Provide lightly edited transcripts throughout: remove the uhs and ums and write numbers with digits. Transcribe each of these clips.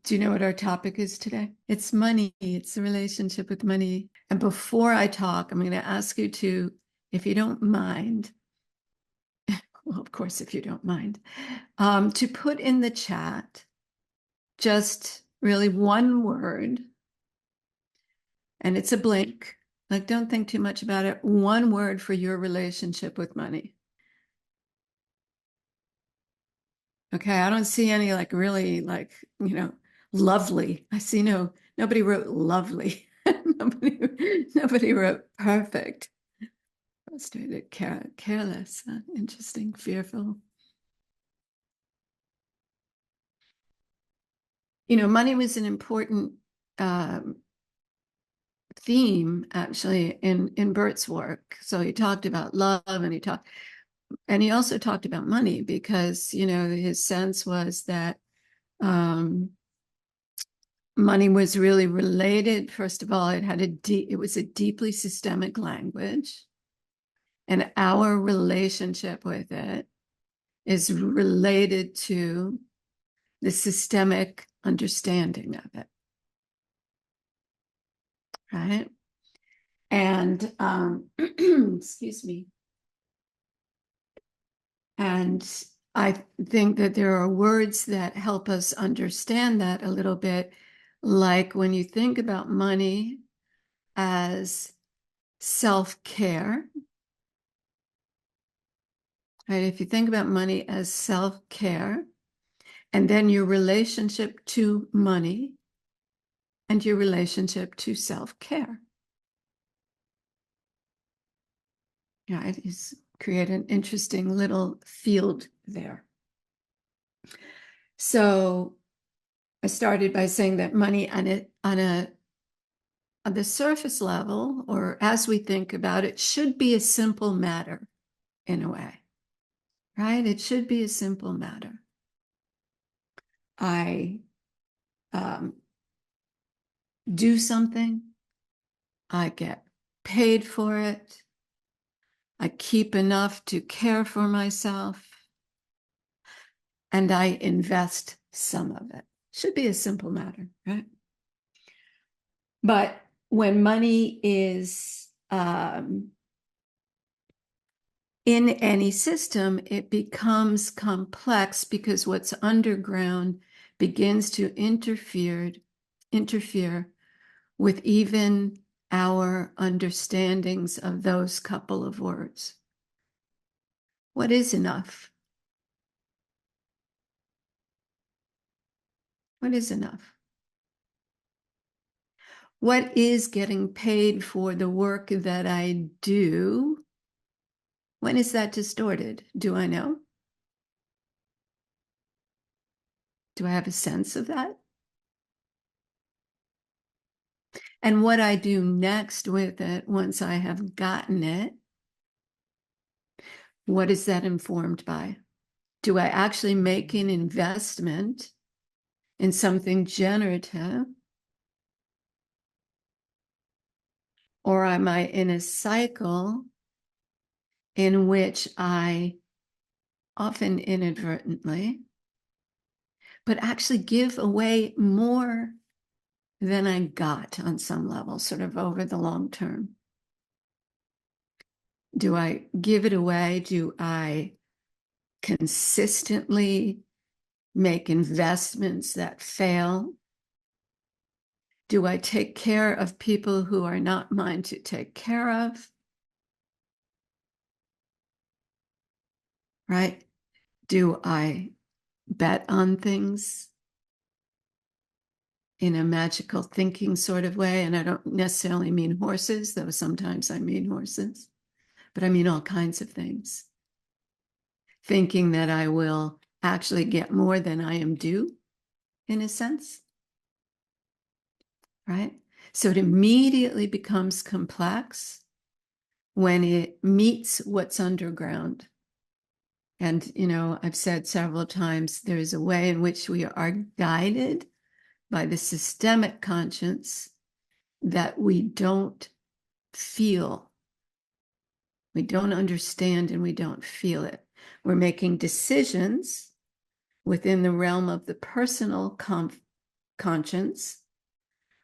Do you know what our topic is today? It's money. It's the relationship with money. And before I talk, I'm going to ask you to, if you don't mind, well, of course, if you don't mind, to put in the chat just really one word, and it's a blank. Like, don't think too much about it. One word for your relationship with money. Okay, I don't see any like really like, lovely. I see nobody wrote lovely. Nobody wrote perfect. Frustrated, careless, interesting, fearful. Money was an important um, theme actually in Bert's work. So he talked about love, and he also talked about money because his sense was that um, money was really related. First of all, it was a deeply systemic language, and our relationship with it is related to the systemic understanding of it, right? And excuse me. And I think that there are words that help us understand that a little bit, like when you think about money as self-care, right? If you think about money as self-care, and then your relationship to money and your relationship to self-care, right? Is create an interesting little field there. So I started by saying that money on the surface level, or as we think about it, should be a simple matter in a way, right? It should be a simple matter. I do something, I get paid for it, I keep enough to care for myself, and I invest some of it. Should be a simple matter, right? But when money is in any system, it becomes complex because what's underground begins to interfere with even our understandings of those couple of words. What is enough? What is enough? What is getting paid for the work that I do? When is that distorted? Do I know? Do I have a sense of that? And what I do next with it, once I have gotten it, what is that informed by? Do I actually make an investment in something generative? Or am I in a cycle in which I, often inadvertently, but actually give away more than I got on some level, sort of over the long term? Do I give it away? Do I consistently make investments that fail? Do I take care of people who are not mine to take care of? Right? Do I bet on things in a magical thinking sort of way? And I don't necessarily mean horses, though sometimes I mean horses, but I mean all kinds of things. Thinking that I will actually get more than I am due, in a sense, right? So it immediately becomes complex when it meets what's underground. And, I've said several times, there's a way in which we are guided by the systemic conscience that we don't feel. We don't understand and we don't feel it. We're making decisions within the realm of the personal conscience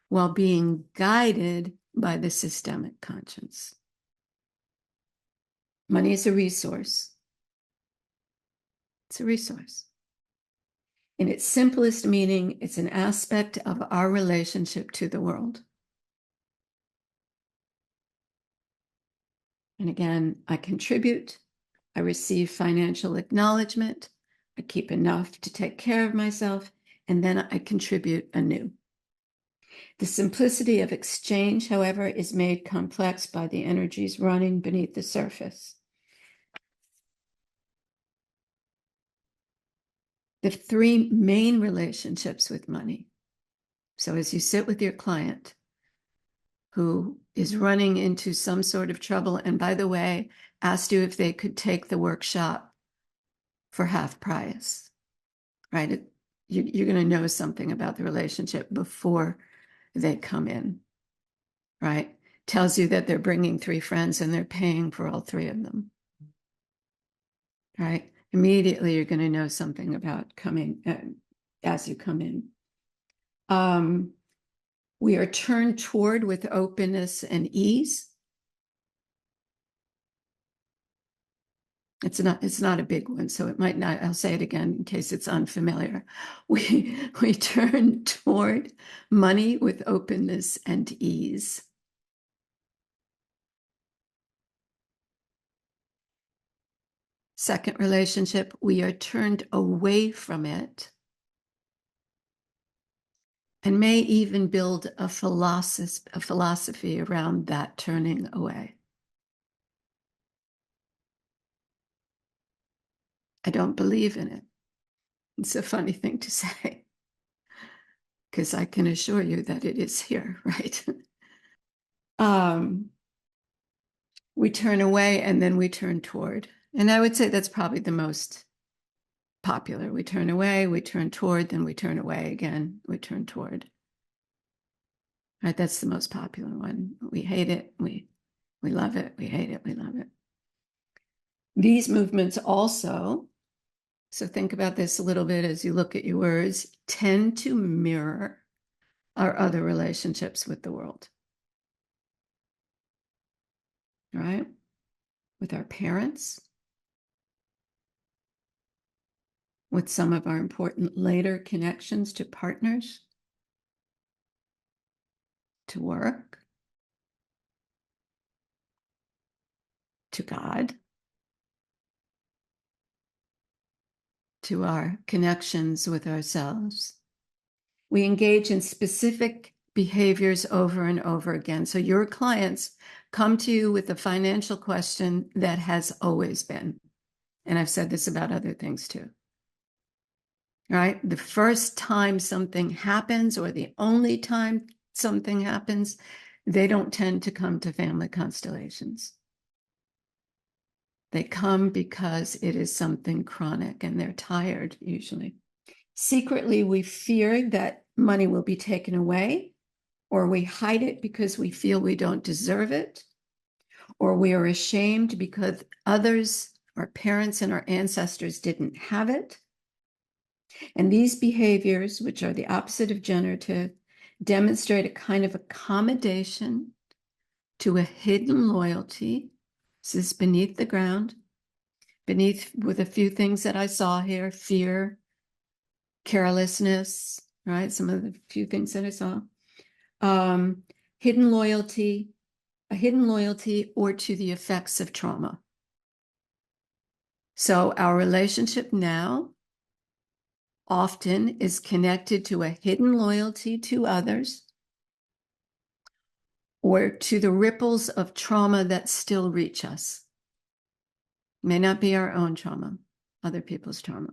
while being guided by the systemic conscience. Money is a resource. It's a resource. In its simplest meaning, it's an aspect of our relationship to the world. And again, I contribute, I receive financial acknowledgement, I keep enough to take care of myself, and then I contribute anew. The simplicity of exchange, however, is made complex by the energies running beneath the surface. The three main relationships with money. So as you sit with your client who is running into some sort of trouble, and by the way, asked you if they could take the workshop for half price, right? You're going to know something about the relationship before they come in, right? Tells you that they're bringing 3 friends and they're paying for all 3 of them, right? Immediately, you're going to know something about coming as you come in. We are turned toward with openness and ease. It's not a big one, so it might not, I'll say it again in case it's unfamiliar. We turn toward money with openness and ease. Second relationship, we are turned away from it and may even build a philosophy around that turning away. I don't believe in it. It's a funny thing to say, because I can assure you that it is here, right? We turn away and then we turn toward. And I would say that's probably the most popular. We turn away, we turn toward, then we turn away again, we turn toward. Right, that's the most popular one. We hate it, we love it, we hate it, we love it. These movements also, so think about this a little bit as you look at your words, tend to mirror our other relationships with the world. Right? With our parents, with some of our important later connections to partners, to work, to God, to our connections with ourselves. We engage in specific behaviors over and over again. So your clients come to you with a financial question that has always been. And I've said this about other things too. Right? The first time something happens or the only time something happens, they don't tend to come to family constellations. They come because it is something chronic and they're tired usually. Secretly, we fear that money will be taken away, or we hide it because we feel we don't deserve it, or we are ashamed because others, our parents and our ancestors, didn't have it. And these behaviors, which are the opposite of generative, demonstrate a kind of accommodation to a hidden loyalty. This is beneath the ground, beneath with a few things that I saw here: fear, carelessness, right? Some of the few things that I saw. Hidden loyalty, a hidden loyalty, or to the effects of trauma. So our relationship now often is connected to a hidden loyalty to others or to the ripples of trauma that still reach us. May not be our own trauma, other people's trauma.